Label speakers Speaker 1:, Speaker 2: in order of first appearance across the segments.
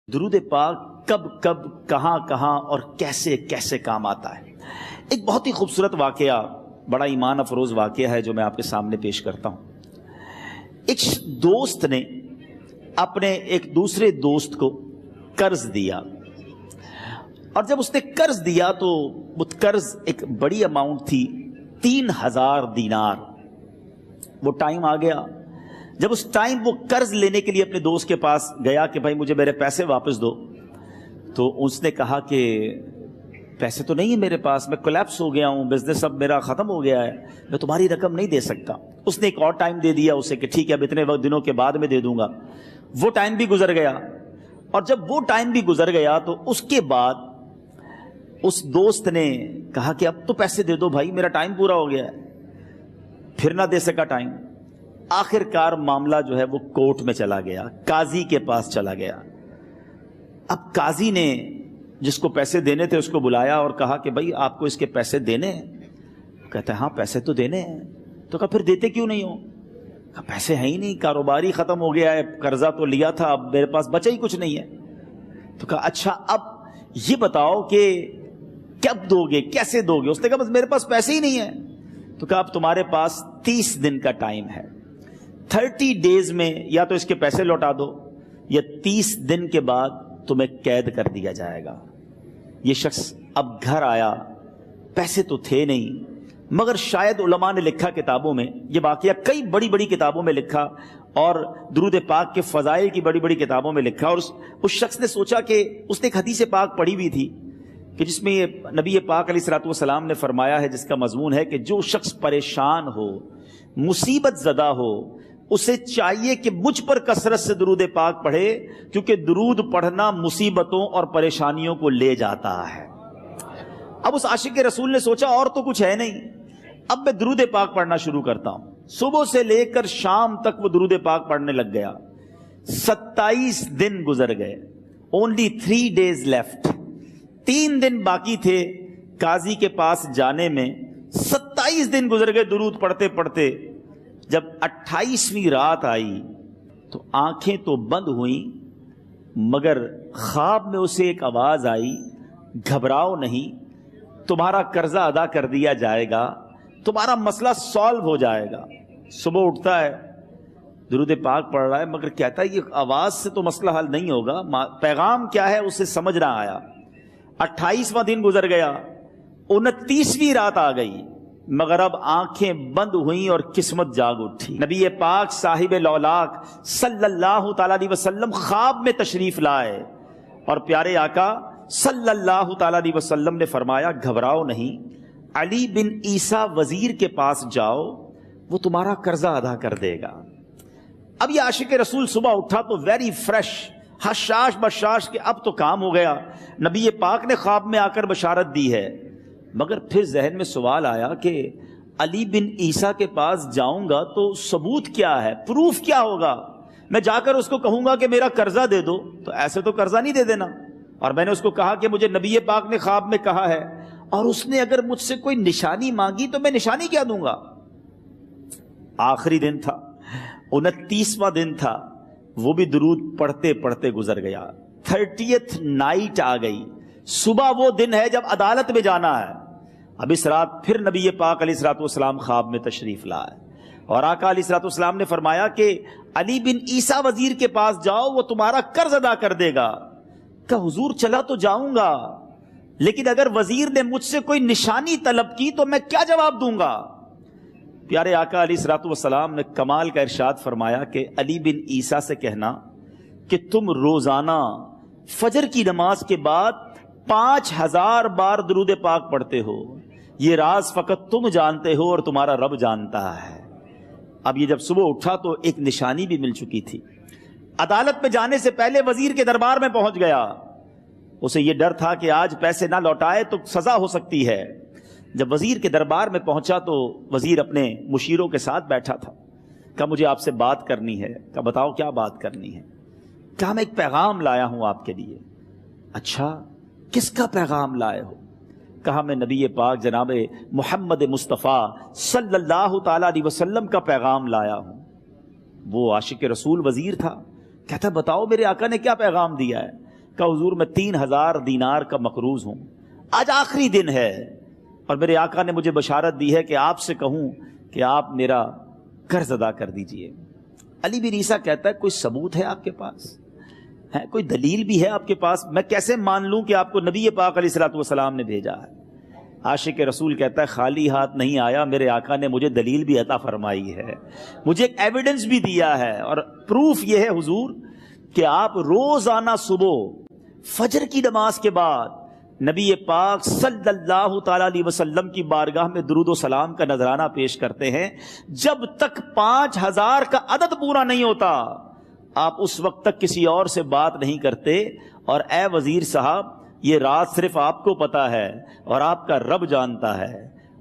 Speaker 1: درود پاک کب کب کہاں کہاں اور کیسے کیسے کام آتا ہے۔ ایک بہت ہی خوبصورت واقعہ، بڑا ایمان افروز واقعہ ہے جو میں آپ کے سامنے پیش کرتا ہوں۔ ایک دوست نے اپنے ایک دوسرے دوست کو قرض دیا، اور جب اس نے قرض دیا تو وہ قرض ایک بڑی اماؤنٹ تھی، 3000 دینار۔ وہ ٹائم آ گیا جب اس ٹائم وہ قرض لینے کے لیے اپنے دوست کے پاس گیا کہ بھائی مجھے میرے پیسے واپس دو، تو اس نے کہا کہ پیسے تو نہیں ہے میرے پاس، میں کولیپس ہو گیا ہوں، بزنس اب میرا ختم ہو گیا ہے، میں تمہاری رقم نہیں دے سکتا۔ اس نے ایک اور ٹائم دے دیا اسے کہ ٹھیک ہے اب اتنے وقت دنوں کے بعد میں دے دوں گا۔ وہ ٹائم بھی گزر گیا، اور جب وہ ٹائم بھی گزر گیا تو اس کے بعد اس دوست نے کہا کہ اب تو پیسے دے دو بھائی، میرا ٹائم پورا ہو گیا ہے۔ پھر نہ دے سکا ٹائم۔ آخر کار معاملہ جو ہے وہ کورٹ میں چلا گیا، قاضی کے پاس چلا گیا۔ اب قاضی نے جس کو پیسے دینے تھے اس کو بلایا اور کہا کہ بھائی آپ کو اس کے پیسے دینے ہیں؟ کہتا ہے ہاں پیسے تو دینے ہیں۔ تو کہا پھر دیتے کیوں نہیں ہو؟ کہا پیسے ہیں ہی نہیں، کاروبار ہی ختم ہو گیا ہے، قرضہ تو لیا تھا، اب میرے پاس بچا ہی کچھ نہیں ہے۔ تو کہا اچھا اب یہ بتاؤ کہ کب دو گے، کیسے دو گے؟ اس نے کہا بس میرے پاس پیسے ہی نہیں ہیں۔ تو کہا اب تمہارے پاس 30 دن کا ٹائم ہے، 30 ڈیز میں یا تو اس کے پیسے لوٹا دو یا 30 دن کے بعد تمہیں قید کر دیا جائے گا۔ یہ شخص اب گھر آیا، پیسے تو تھے نہیں، مگر شاید علماء نے لکھا کتابوں میں، یہ واقعہ کئی بڑی بڑی کتابوں میں لکھا اور درود پاک کے فضائل کی بڑی بڑی کتابوں میں لکھا، اور اس شخص نے سوچا کہ اس نے ایک حدیث پاک پڑھی ہوئی تھی کہ جس میں یہ نبی پاک علیہ الصلوۃ والسلام نے فرمایا ہے، جس کا مضمون ہے کہ جو شخص پریشان ہو، مصیبت زدہ ہو، اسے چاہیے کہ مجھ پر کثرت سے درود پاک پڑھے، کیونکہ درود پڑھنا مصیبتوں اور پریشانیوں کو لے جاتا ہے۔ اب اس عاشق رسول نے سوچا اور تو کچھ ہے نہیں، اب میں درود پاک پڑھنا شروع کرتا ہوں۔ صبح سے لے کر شام تک وہ درود پاک پڑھنے لگ گیا۔ 27 دن گزر گئے، only 3 days left، 3 دن باقی تھے قاضی کے پاس جانے میں۔ 27 دن گزر گئے درود پڑھتے پڑھتے۔ جب 28ویں رات آئی تو آنکھیں تو بند ہوئیں، مگر خواب میں اسے ایک آواز آئی، گھبراؤ نہیں، تمہارا قرضہ ادا کر دیا جائے گا، تمہارا مسئلہ سالو ہو جائے گا۔ صبح اٹھتا ہے، درود پاک پڑھ رہا ہے، مگر کہتا ہے یہ آواز سے تو مسئلہ حل نہیں ہوگا، پیغام کیا ہے اسے سمجھ نہ آیا۔ 28واں دن گزر گیا، 29ویں رات آ گئی، مگر اب آنکھیں بند ہوئیں اور قسمت جاگ اٹھی۔ نبی پاک صاحب لولاک صلی اللہ تعالی علیہ وسلم خواب میں تشریف لائے، اور پیارے آقا صلی اللہ تعالی علیہ وسلم نے فرمایا گھبراؤ نہیں، علی بن عیسیٰ وزیر کے پاس جاؤ، وہ تمہارا قرضہ ادا کر دے گا۔ اب یہ عاشق رسول صبح اٹھا تو ویری فریش، حشاش بشاش کہ اب تو کام ہو گیا، نبی پاک نے خواب میں آ کر بشارت دی ہے۔ مگر پھر ذہن میں سوال آیا کہ علی بن عیسیٰ کے پاس جاؤں گا تو ثبوت کیا ہے، پروف کیا ہوگا؟ میں جا کر اس کو کہوں گا کہ میرا قرضہ دے دو تو ایسے تو قرضہ نہیں دے دینا، اور میں نے اس کو کہا کہ مجھے نبی پاک نے خواب میں کہا ہے، اور اس نے اگر مجھ سے کوئی نشانی مانگی تو میں نشانی کیا دوں گا؟ آخری دن تھا، 29واں دن تھا، وہ بھی درود پڑھتے پڑھتے گزر گیا۔ 30th نائٹ آ گئی، صبح وہ دن ہے جب عدالت میں جانا ہے۔ اب اس رات پھر نبی پاک علیہ الصلوۃ والسلام خواب میں تشریف لائے، اور آقا علیہ الصلوۃ والسلام نے فرمایا کہ علی بن عیسیٰ وزیر کے پاس جاؤ، وہ تمہارا قرض ادا کر دے گا۔ کہ حضور چلا تو جاؤں گا، لیکن اگر وزیر نے مجھ سے کوئی نشانی طلب کی تو میں کیا جواب دوں گا؟ پیارے آقا علیہ الصلوۃ والسلام نے کمال کا ارشاد فرمایا کہ علی بن عیسیٰ سے کہنا کہ تم روزانہ فجر کی نماز کے بعد 5000 بار درود پاک پڑھتے ہو، یہ راز فقط تم جانتے ہو اور تمہارا رب جانتا ہے۔ اب یہ جب صبح اٹھا تو ایک نشانی بھی مل چکی تھی۔ عدالت میں جانے سے پہلے وزیر کے دربار میں پہنچ گیا، اسے یہ ڈر تھا کہ آج پیسے نہ لوٹائے تو سزا ہو سکتی ہے۔ جب وزیر کے دربار میں پہنچا تو وزیر اپنے مشیروں کے ساتھ بیٹھا تھا۔ کہا مجھے آپ سے بات کرنی ہے۔ کہا بتاؤ کیا بات کرنی ہے؟ کہا میں ایک پیغام لایا ہوں آپ کے لیے۔ اچھا کس کا پیغام لائے ہو؟ کہا میں نبی پاک جناب محمد مصطفیٰ صلی اللہ تعالی علیہ وسلم کا پیغام لایا ہوں۔ وہ عاشق رسول وزیر تھا، کہتا بتاؤ میرے آقا نے کیا پیغام دیا ہے؟ کہا حضور میں 3000 دینار کا مقروض ہوں، آج آخری دن ہے اور میرے آقا نے مجھے بشارت دی ہے کہ آپ سے کہوں کہ آپ میرا قرض ادا کر دیجئے۔ علی بن عیسیٰ کہتا ہے کوئی ثبوت ہے آپ کے پاس؟ ہے کوئی دلیل بھی ہے آپ کے پاس؟ میں کیسے مان لوں کہ آپ کو نبی پاک علیہ الصلوۃ والسلام نے بھیجا ہے؟ عاشق رسول کہتا ہے خالی ہاتھ نہیں آیا، میرے آقا نے مجھے دلیل بھی عطا فرمائی ہے، مجھے ایک ایویڈنس بھی دیا ہے، اور پروف یہ ہے حضور کہ آپ روزانہ صبح فجر کی نماز کے بعد نبی پاک صلی اللہ تعالی علیہ وسلم کی بارگاہ میں درود و سلام کا نذرانہ پیش کرتے ہیں۔ جب تک 5000 کا عدد پورا نہیں ہوتا آپ اس وقت تک کسی اور سے بات نہیں کرتے، اور اے وزیر صاحب یہ رات صرف آپ کو پتا ہے اور آپ کا رب جانتا ہے۔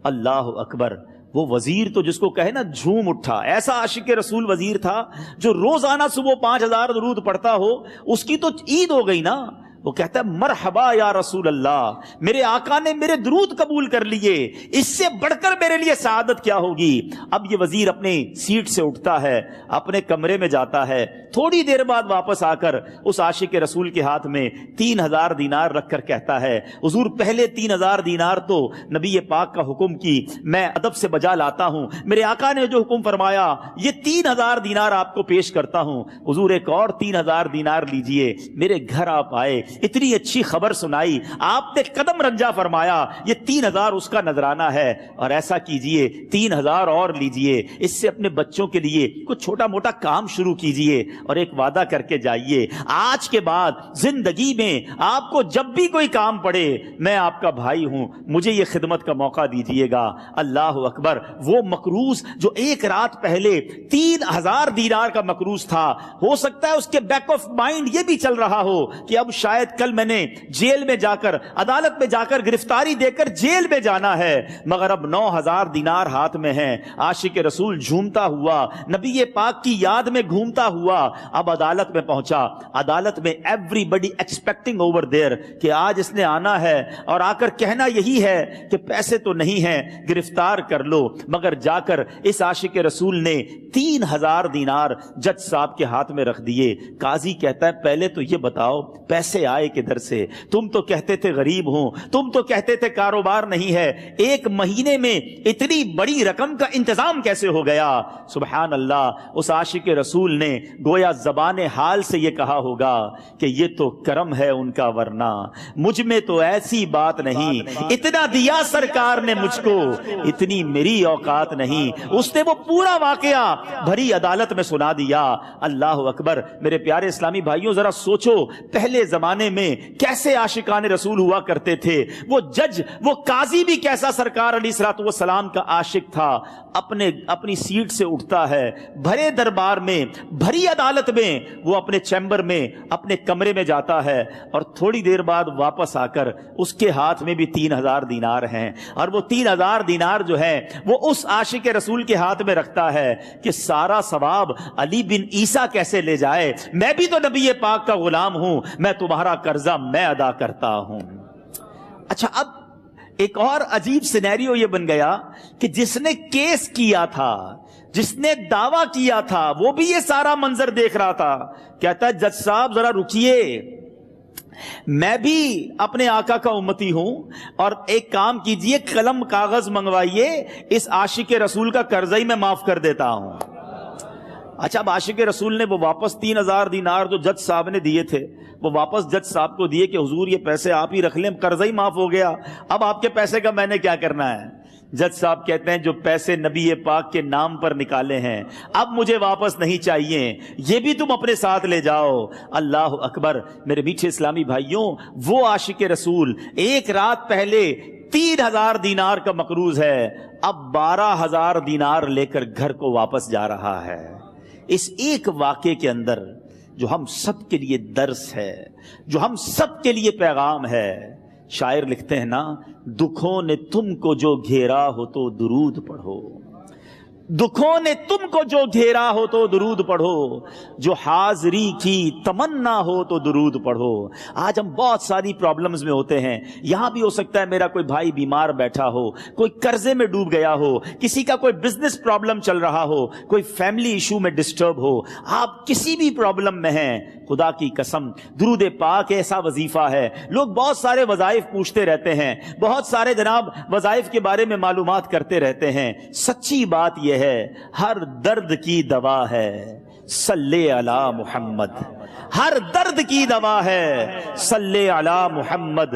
Speaker 1: اللہ اکبر! وہ وزیر تو جس کو کہے نا جھوم اٹھا، ایسا عاشق رسول وزیر تھا جو روزانہ صبح 5000 درود پڑھتا ہو، اس کی تو عید ہو گئی نا۔ وہ کہتا ہے مرحبا یا رسول اللہ، میرے آقا نے میرے درود قبول کر لیے، اس سے بڑھ کر میرے لیے سعادت کیا ہوگی۔ اب یہ وزیر اپنے سیٹ سے اٹھتا ہے، اپنے کمرے میں جاتا ہے، تھوڑی دیر بعد واپس آ کر اس عاشق رسول کے ہاتھ میں 3000 دینار رکھ کر کہتا ہے حضور پہلے 3000 دینار تو نبی پاک کا حکم کی میں ادب سے بجا لاتا ہوں، میرے آقا نے جو حکم فرمایا یہ 3000 دینار آپ کو پیش کرتا ہوں، حضور ایک اور 3000 دینار لیجئے۔ میرے گھر آپ آئے، اتنی اچھی خبر سنائی، آپ نے قدم رنجا فرمایا، یہ 3000 اس کا نذرانہ ہے، اور ایسا کیجئے 3000 اور لیجئے، اس سے اپنے بچوں کے لیے کچھ چھوٹا موٹا کام شروع کیجئے، اور ایک وعدہ کر کے جائیے آج کے بعد زندگی میں آپ کو جب بھی کوئی کام پڑے میں آپ کا بھائی ہوں، مجھے یہ خدمت کا موقع دیجئے گا۔ اللہ اکبر! وہ مقروض جو ایک رات پہلے 3000 دینار کا مقروض تھا، ہو سکتا ہے اس کے بیک آف مائنڈ یہ بھی چل رہا ہو کہ اب شاید کل میں نے جیل میں جا کر عدالت میں جا کر گرفتاری دے کر جیل میں جانا ہے، مگر اب 9000 دینار ہاتھ میں ہیں۔ عاشق رسول جھومتا ہوا نبی پاک کی یاد میں گھومتا ہوا اب عدالت میں پہنچا۔ عدالت میں everybody expecting over there کہ آج اس نے آنا ہے اور آ کر کہنا یہی ہے کہ پیسے تو نہیں ہیں، گرفتار کر لو، مگر جا کر اس عاشق رسول نے 3000 دینار جج صاحب کے ہاتھ میں رکھ دیے۔ قاضی کہتا ہے پہلے تو یہ بتاؤ پیسے آئے کدھر سے؟ تم تو کہتے تھے غریب ہوں، تم تو کہتے تھے کاروبار نہیں ہے، ایک مہینے میں اتنی بڑی رقم کا انتظام کیسے ہو گیا؟ سبحان اللہ! اس عاشق رسول نے گویا زبان حال سے یہ کہا ہوگا کہ یہ تو کرم ہے ان کا، ورنہ مجھ میں تو ایسی بات نہیں، اتنا دیا سرکار نے مجھ کو، اتنی میری اوقات نہیں۔ اس نے وہ پورا واقعہ بھری عدالت میں سنا دیا۔ اللہ اکبر! میرے پیارے اسلامی بھائیوں ذرا سوچو پہلے زمانے میں کیسے عاشقان رسول ہوا کرتے تھے، وہ جج وہ قاضی بھی کیسا سرکار علیہ الصلوۃ والسلام کا عاشق تھا۔ اپنی سیٹ سے اٹھتا ہے، بھرے دربار میں بھری عدالت میں وہ اپنے چیمبر میں اپنے کمرے میں جاتا ہے، اور تھوڑی دیر بعد واپس آ کر اس کے ہاتھ میں بھی 3000 دینار ہیں، اور وہ 3000 دینار جو ہے وہ اس عاشق رسول کے ہاتھ میں رکھتا ہے کہ سارا ثواب علی بن عیسیٰ کیسے لے جائے، میں بھی تو نبی پاک کا غلام ہوں، میں تمہارا قرضہ میں ادا کرتا ہوں۔ اچھا، اب ایک اور عجیب سینیریو یہ بن گیا کہ جس نے کیس کیا تھا، جس نے دعویٰ کیا تھا، وہ بھی یہ سارا منظر دیکھ رہا تھا۔ کہتا ہے جج صاحب ذرا رکیے، میں بھی اپنے آقا کا امتی ہوں، اور ایک کام کیجئے قلم کاغذ منگوائیے، اس عاشق رسول کا قرضہ ہی میں معاف کر دیتا ہوں۔ اچھا، اب عاشق رسول نے وہ واپس 3000 دینار جو جج صاحب نے دیے تھے وہ واپس جج صاحب کو دیے کہ حضور یہ پیسے آپ ہی رکھ لیں، قرضہ ہی معاف ہو گیا، اب آپ کے پیسے کا میں نے کیا کرنا ہے؟ جج صاحب کہتے ہیں جو پیسے نبی پاک کے نام پر نکالے ہیں اب مجھے واپس نہیں چاہیے، یہ بھی تم اپنے ساتھ لے جاؤ۔ اللہ اکبر! میرے میٹھے اسلامی بھائیوں، وہ عاشق رسول ایک رات پہلے 3000 دینار کا مقروض ہے، اب 12000 دینار لے کر گھر کو واپس جا رہا ہے۔ اس ایک واقعے کے اندر جو ہم سب کے لیے درس ہے، جو ہم سب کے لیے پیغام ہے، شاعر لکھتے ہیں نا، دکھوں نے تم کو جو گھیرا ہو تو درود پڑھو، دکھوں نے تم کو جو گھیرا ہو تو درود پڑھو، جو حاضری کی تمنا ہو تو درود پڑھو۔ آج ہم بہت ساری پرابلمز میں ہوتے ہیں، یہاں بھی ہو سکتا ہے میرا کوئی بھائی بیمار بیٹھا ہو، کوئی قرضے میں ڈوب گیا ہو، کسی کا کوئی بزنس پرابلم چل رہا ہو، کوئی فیملی ایشو میں ڈسٹرب ہو، آپ کسی بھی پرابلم میں ہیں، خدا کی قسم درود پاک ایسا وظیفہ ہے. لوگ بہت سارے وظائف پوچھتے رہتے ہیں, بہت سارے جناب وظائف کے بارے میں معلومات کرتے رہتے ہیں. سچی بات یہ ہے ہر درد کی دوا ہے صلی علی محمد. ہر درد کی دوا ہے صلی علی محمد.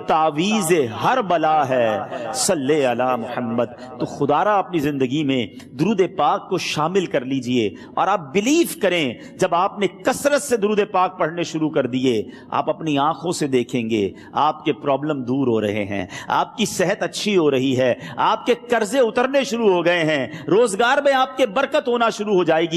Speaker 1: تعویذ ہر بلا ہے صلی علی محمد. تو خدا را اپنی زندگی میں درود پاک کو شامل کر لیجئے, اور آپ بلیف کریں جب آپ نے کثرت سے درود پاک پڑھنے شروع کر دیے, آپ اپنی آنکھوں سے دیکھیں گے آپ کے پرابلم دور ہو رہے ہیں, آپ کی صحت اچھی ہو رہی ہے, آپ کے قرضے اترنے شروع ہو گئے ہیں, روزگار میں آپ کے برکت ہونا شروع ہو جائے گی.